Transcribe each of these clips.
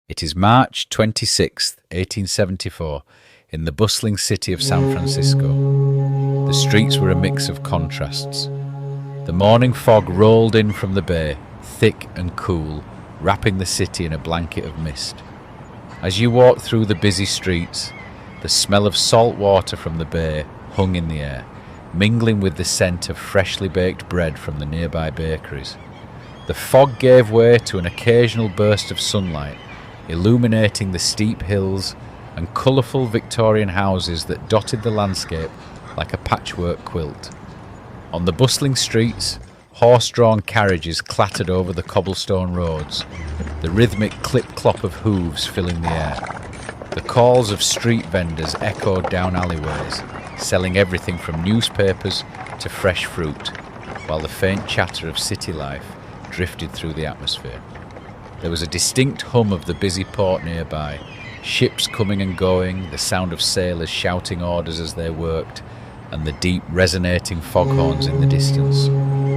It is March 26th, 1874, in the bustling city of San Francisco. The streets were a mix of contrasts. The morning fog rolled in from the bay, thick and cool, wrapping the city in a blanket of mist. As you walked through the busy streets, the smell of salt water from the bay hung in the air, mingling with the scent of freshly baked bread from the nearby bakeries. The fog gave way to an occasional burst of sunlight, illuminating the steep hills and colourful Victorian houses that dotted the landscape like a patchwork quilt. On the bustling streets, horse-drawn carriages clattered over the cobblestone roads, the rhythmic clip-clop of hooves filling the air. The calls of street vendors echoed down alleyways, selling everything from newspapers to fresh fruit, while the faint chatter of city life drifted through the atmosphere. There was a distinct hum of the busy port nearby, ships coming and going, the sound of sailors shouting orders as they worked, and the deep resonating foghorns in the distance,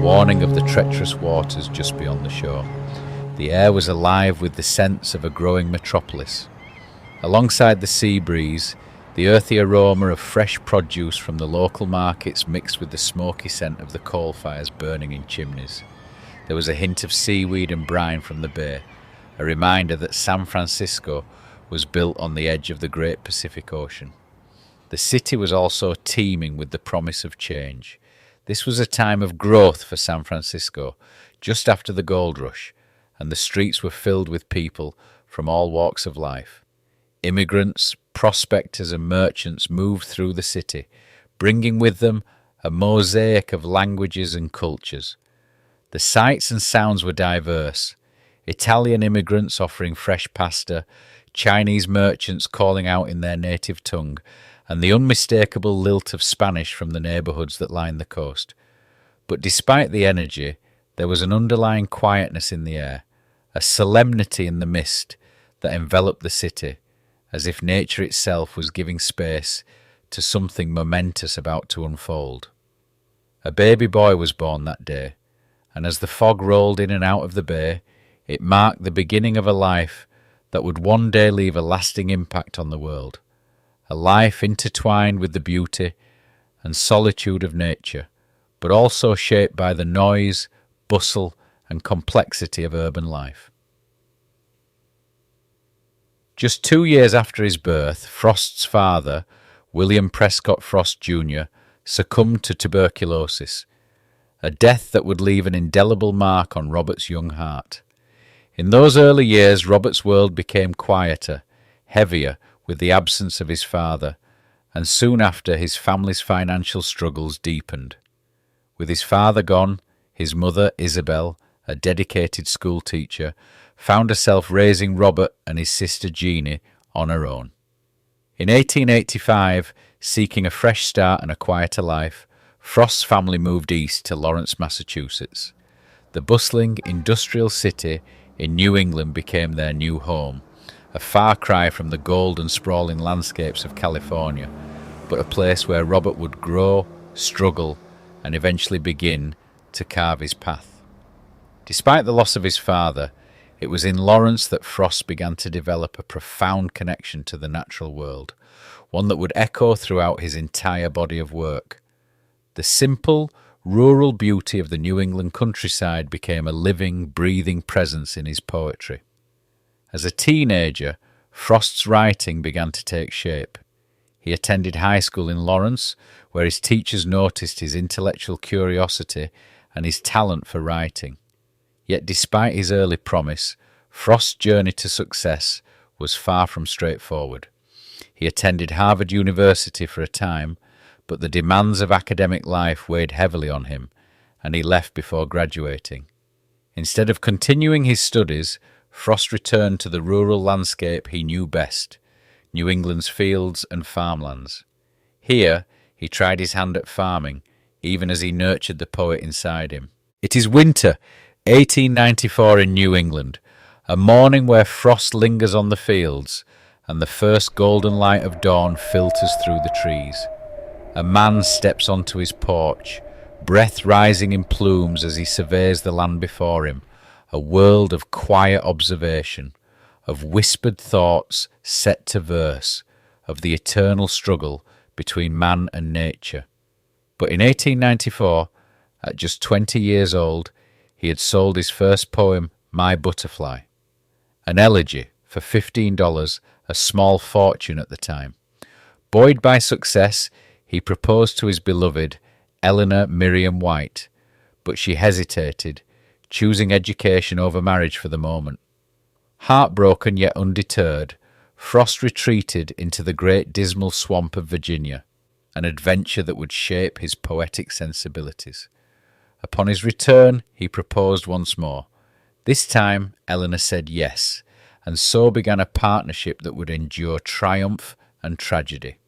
warning of the treacherous waters just beyond the shore. The air was alive with the scents of a growing metropolis. Alongside the sea breeze, the earthy aroma of fresh produce from the local markets mixed with the smoky scent of the coal fires burning in chimneys. There was a hint of seaweed and brine from the bay, a reminder that San Francisco was built on the edge of the great Pacific Ocean. The city was also teeming with the promise of change. This was a time of growth for San Francisco, just after the gold rush, and the streets were filled with people from all walks of life. Immigrants, prospectors and merchants moved through the city, bringing with them a mosaic of languages and cultures. The sights and sounds were diverse. Italian immigrants offering fresh pasta, Chinese merchants calling out in their native tongue, and the unmistakable lilt of Spanish from the neighbourhoods that lined the coast. But despite the energy, there was an underlying quietness in the air, a solemnity in the mist that enveloped the city, as if nature itself was giving space to something momentous about to unfold. A baby boy was born that day, and as the fog rolled in and out of the bay, it marked the beginning of a life that would one day leave a lasting impact on the world, a life intertwined with the beauty and solitude of nature, but also shaped by the noise, bustle, and complexity of urban life. Just 2 years after his birth, Frost's father, William Prescott Frost Jr., succumbed to tuberculosis, a death that would leave an indelible mark on Robert's young heart. In those early years, Robert's world became quieter, heavier with the absence of his father, and soon after his family's financial struggles deepened. With his father gone, his mother, Isabel, a dedicated school teacher, found herself raising Robert and his sister Jeannie on her own. In 1885, seeking a fresh start and a quieter life, Frost's family moved east to Lawrence, Massachusetts. The bustling industrial city in New England became their new home, a far cry from the gold and sprawling landscapes of California, but a place where Robert would grow, struggle, and eventually begin to carve his path. Despite the loss of his father, it was in Lawrence that Frost began to develop a profound connection to the natural world, one that would echo throughout his entire body of work. The simple, rural beauty of the New England countryside became a living, breathing presence in his poetry. As a teenager, Frost's writing began to take shape. He attended high school in Lawrence, where his teachers noticed his intellectual curiosity and his talent for writing. Yet despite his early promise, Frost's journey to success was far from straightforward. He attended Harvard University for a time, but the demands of academic life weighed heavily on him, and he left before graduating. Instead of continuing his studies, Frost returned to the rural landscape he knew best, New England's fields and farmlands. Here, he tried his hand at farming, even as he nurtured the poet inside him. It is winter, 1894 in New England, a morning where frost lingers on the fields, and the first golden light of dawn filters through the trees. A man steps onto his porch, breath rising in plumes as he surveys the land before him, a world of quiet observation, of whispered thoughts set to verse, of the eternal struggle between man and nature. But in 1894, at just 20 years old, he had sold his first poem, My Butterfly, an elegy for $15, a small fortune at the time. Buoyed by success, he proposed to his beloved, Eleanor Miriam White, but she hesitated, choosing education over marriage for the moment. Heartbroken yet undeterred, Frost retreated into the great dismal swamp of Virginia, an adventure that would shape his poetic sensibilities. Upon his return, he proposed once more. This time, Eleanor said yes, and so began a partnership that would endure triumph and tragedy.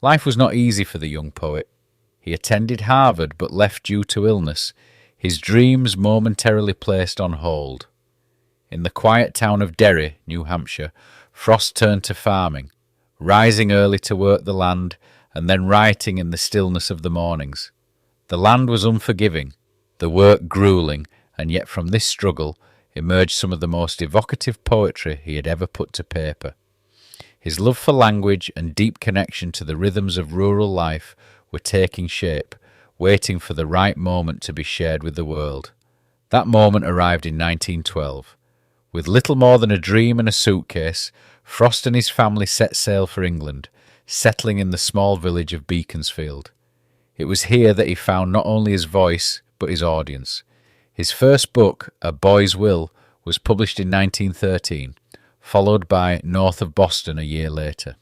Life was not easy for the young poet. He attended Harvard but left due to illness, his dreams momentarily placed on hold. In the quiet town of Derry, New Hampshire, Frost turned to farming, rising early to work the land and then writing in the stillness of the mornings. The land was unforgiving, the work grueling, and yet from this struggle emerged some of the most evocative poetry he had ever put to paper. His love for language and deep connection to the rhythms of rural life were taking shape, waiting for the right moment to be shared with the world. That moment arrived in 1912. With little more than a dream and a suitcase, Frost and his family set sail for England, settling in the small village of Beaconsfield. It was here that he found not only his voice, but his audience. His first book, A Boy's Will, was published in 1913, followed by North of Boston a year later.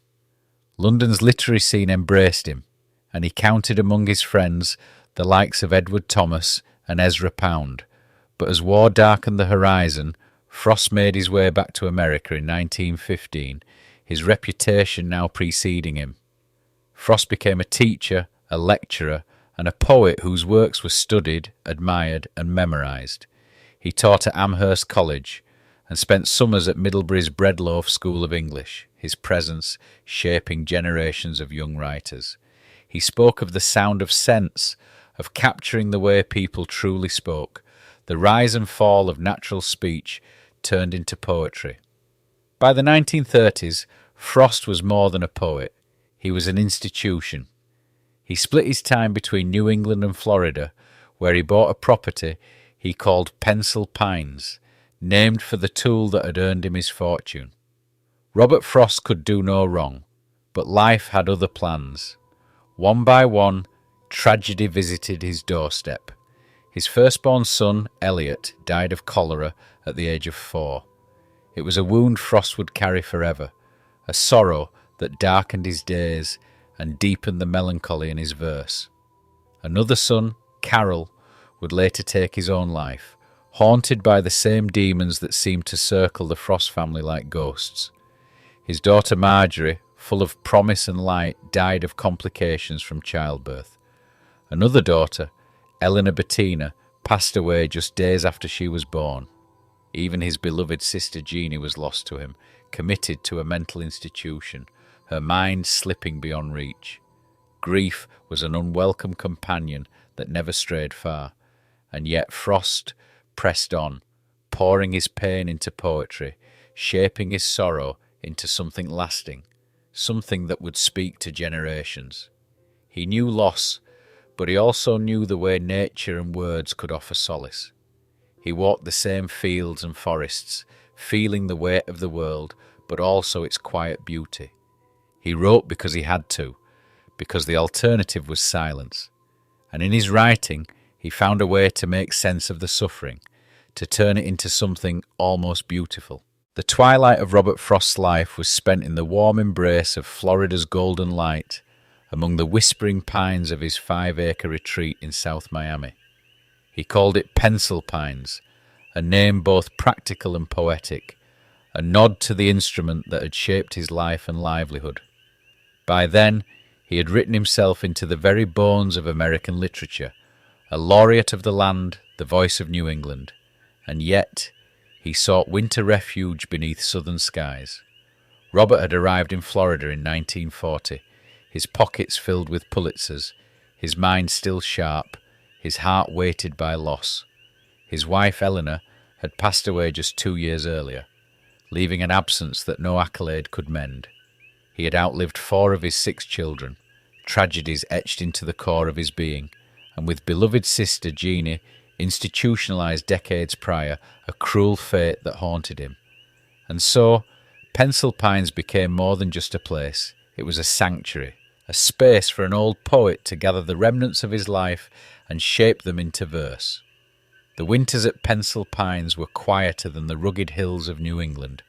London's literary scene embraced him, and he counted among his friends the likes of Edward Thomas and Ezra Pound. But as war darkened the horizon, Frost made his way back to America in 1915, his reputation now preceding him. Frost became a teacher, a lecturer, and a poet whose works were studied, admired, and memorized. He taught at Amherst College and spent summers at Middlebury's Breadloaf School of English, his presence shaping generations of young writers. He spoke of the sound of sense, of capturing the way people truly spoke, the rise and fall of natural speech turned into poetry. By the 1930s, Frost was more than a poet. He was an institution. He split his time between New England and Florida, where he bought a property he called Pencil Pines, named for the tool that had earned him his fortune. Robert Frost could do no wrong, but life had other plans. One by one, tragedy visited his doorstep. His firstborn son, Elliot, died of cholera at the age of 4. It was a wound Frost would carry forever, a sorrow that darkened his days and deepened the melancholy in his verse. Another son, Carol, would later take his own life, haunted by the same demons that seemed to circle the Frost family like ghosts. His daughter Marjorie, full of promise and light, died of complications from childbirth. Another daughter, Eleanor Bettina, passed away just days after she was born. Even his beloved sister Jeannie was lost to him, committed to a mental institution, her mind slipping beyond reach. Grief was an unwelcome companion that never strayed far, and yet Frost pressed on, pouring his pain into poetry, shaping his sorrow into something lasting, something that would speak to generations. He knew loss, but he also knew the way nature and words could offer solace. He walked the same fields and forests, feeling the weight of the world, but also its quiet beauty. He wrote because he had to, because the alternative was silence. And in his writing, he found a way to make sense of the suffering, to turn it into something almost beautiful. The twilight of Robert Frost's life was spent in the warm embrace of Florida's golden light, among the whispering pines of his 5-acre retreat in South Miami. He called it Pencil Pines, a name both practical and poetic, a nod to the instrument that had shaped his life and livelihood. By then, he had written himself into the very bones of American literature, a laureate of the land, the voice of New England, and yet he sought winter refuge beneath southern skies. Robert had arrived in Florida in 1940, his pockets filled with Pulitzers, his mind still sharp, his heart weighted by loss. His wife Eleanor had passed away just 2 years earlier. leaving an absence that no accolade could mend. He had outlived 4 of his 6 children, tragedies etched into the core of his being, and with beloved sister Jeannie institutionalised decades prior a cruel fate that haunted him. And so, Pencil Pines became more than just a place. It was a sanctuary, a space for an old poet to gather the remnants of his life and shape them into verse. The winters at Pencil Pines were quieter than the rugged hills of New England.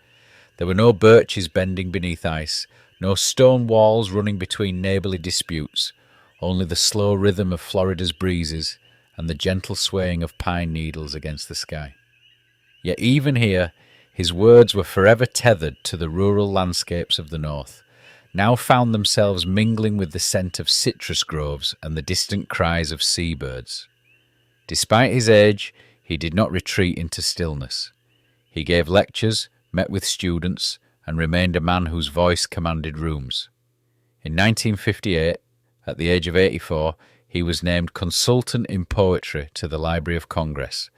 There were no birches bending beneath ice, no stone walls running between neighbourly disputes, only the slow rhythm of Florida's breezes and the gentle swaying of pine needles against the sky. Yet even here, his words were forever tethered to the rural landscapes of the north, now found themselves mingling with the scent of citrus groves and the distant cries of seabirds. Despite his age, he did not retreat into stillness. He gave lectures, met with students, and remained a man whose voice commanded rooms. In 1958, at the age of 84, he was named Consultant in Poetry to the Library of Congress,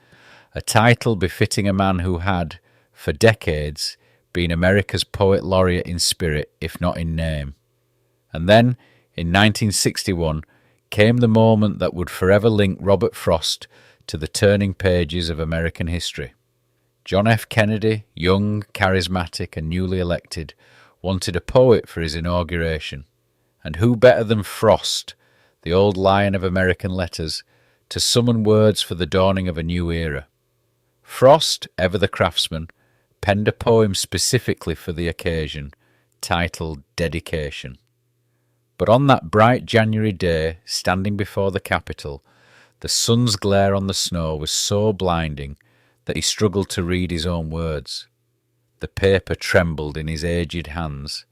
a title befitting a man who had, for decades, been America's Poet Laureate in spirit, if not in name. And then, in 1961, came the moment that would forever link Robert Frost to the turning pages of American history. John F. Kennedy, young, charismatic, and newly elected, wanted a poet for his inauguration. And who better than Frost, the old lion of American letters, to summon words for the dawning of a new era? Frost, ever the craftsman, penned a poem specifically for the occasion, titled Dedication. But on that bright January day, standing before the Capitol, the sun's glare on the snow was so blinding that he struggled to read his own words. The paper trembled in his aged hands.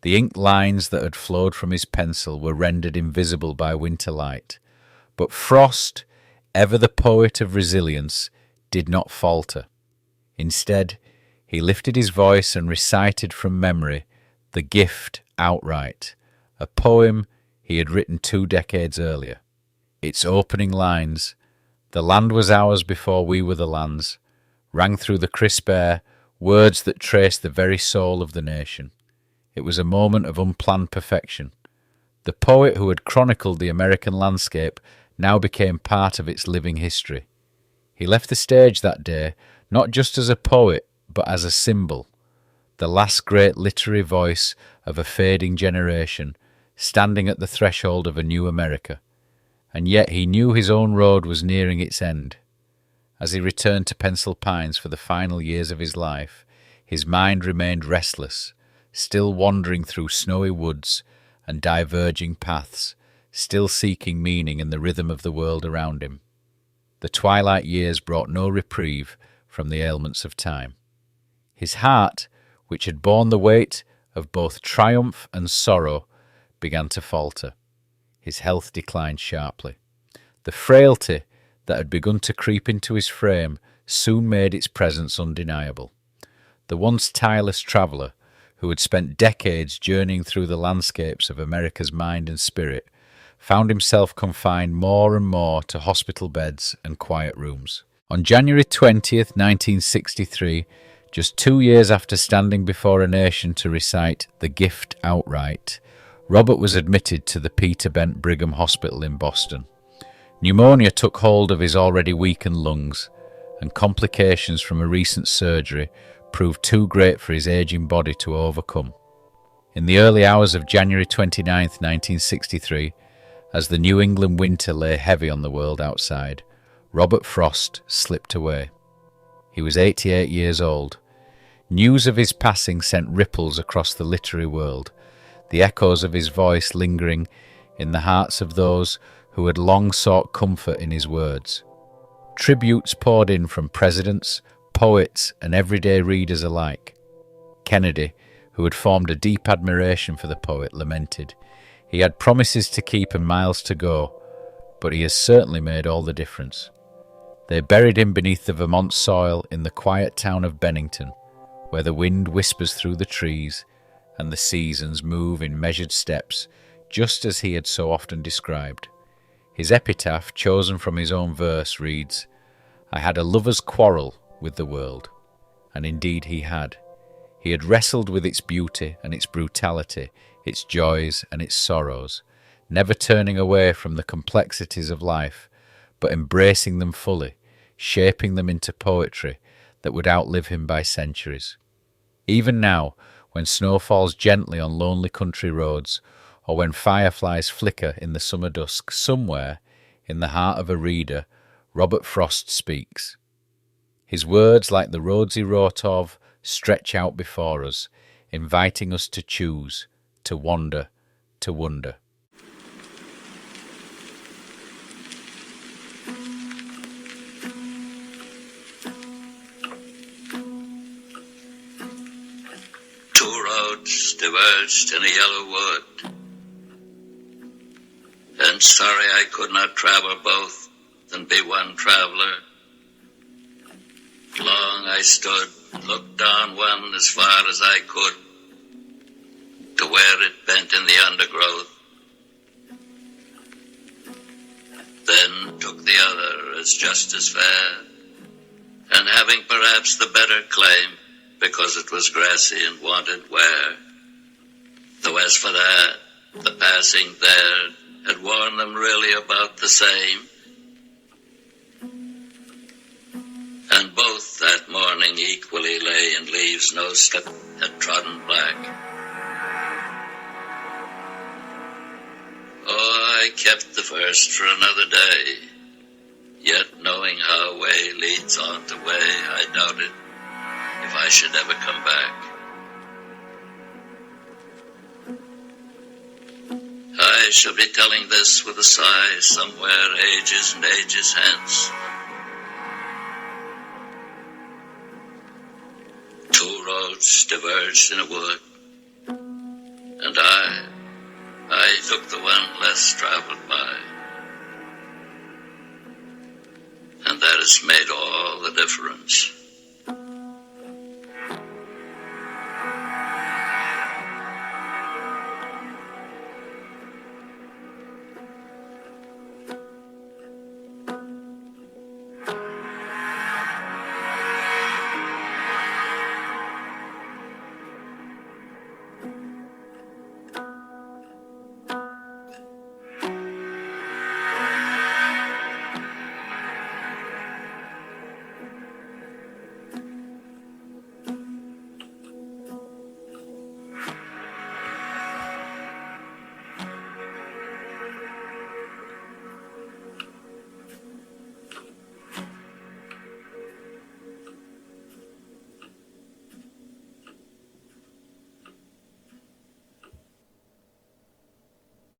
The ink lines that had flowed from his pencil were rendered invisible by winter light. But Frost, ever the poet of resilience, did not falter. Instead, he lifted his voice and recited from memory The Gift outright, a poem he had written 2 decades earlier. Its opening lines, "The land was ours before we were the land's," rang through the crisp air, words that traced the very soul of the nation. It was a moment of unplanned perfection. The poet who had chronicled the American landscape now became part of its living history. He left the stage that day not just as a poet, but as a symbol, the last great literary voice of a fading generation, standing at the threshold of a new America. And yet he knew his own road was nearing its end. As he returned to Pencil Pines for the final years of his life, his mind remained restless, still wandering through snowy woods and diverging paths, still seeking meaning in the rhythm of the world around him. The twilight years brought no reprieve from the ailments of time. His heart, which had borne the weight of both triumph and sorrow, began to falter. His health declined sharply. The frailty that had begun to creep into his frame soon made its presence undeniable. The once tireless traveller, who had spent decades journeying through the landscapes of America's mind and spirit, found himself confined more and more to hospital beds and quiet rooms. On January 20th, 1963, just 2 years after standing before a nation to recite The Gift outright, Robert was admitted to the Peter Bent Brigham Hospital in Boston. Pneumonia took hold of his already weakened lungs, and complications from a recent surgery proved too great for his aging body to overcome. In the early hours of January 29th, 1963, as the New England winter lay heavy on the world outside, Robert Frost slipped away. He was 88 years old. News of his passing sent ripples across the literary world, the echoes of his voice lingering in the hearts of those who had long sought comfort in his words. Tributes poured in from presidents, poets, and everyday readers alike. Kennedy, who had formed a deep admiration for the poet, lamented, "He had promises to keep and miles to go, but he has certainly made all the difference." They buried him beneath the Vermont soil in the quiet town of Bennington, where the wind whispers through the trees and the seasons move in measured steps, just as he had so often described. His epitaph, chosen from his own verse, reads, "I had a lover's quarrel with the world," and indeed he had. He had wrestled with its beauty and its brutality, its joys and its sorrows, never turning away from the complexities of life, but embracing them fully, shaping them into poetry that would outlive him by centuries. Even now, when snow falls gently on lonely country roads, or when fireflies flicker in the summer dusk, somewhere, in the heart of a reader, Robert Frost speaks. His words, like the roads he wrote of, stretch out before us, inviting us to choose, to wander, to wonder. Two roads diverged in a yellow wood, and sorry I could not travel both and be one traveler. Long I stood, looked down one as far as I could, to where it bent in the undergrowth, then took the other as just as fair, and having perhaps the better claim, because it was grassy and wanted wear. Though as for that, the passing there had warned them really about the same, and both that morning equally lay in leaves no step had trodden black. Oh, I kept the first for another day, yet knowing how way leads on to way, I doubted if I should ever come back. I shall be telling this with a sigh somewhere ages and ages hence. Two roads diverged in a wood, and I took the one less traveled by, and that has made all the difference.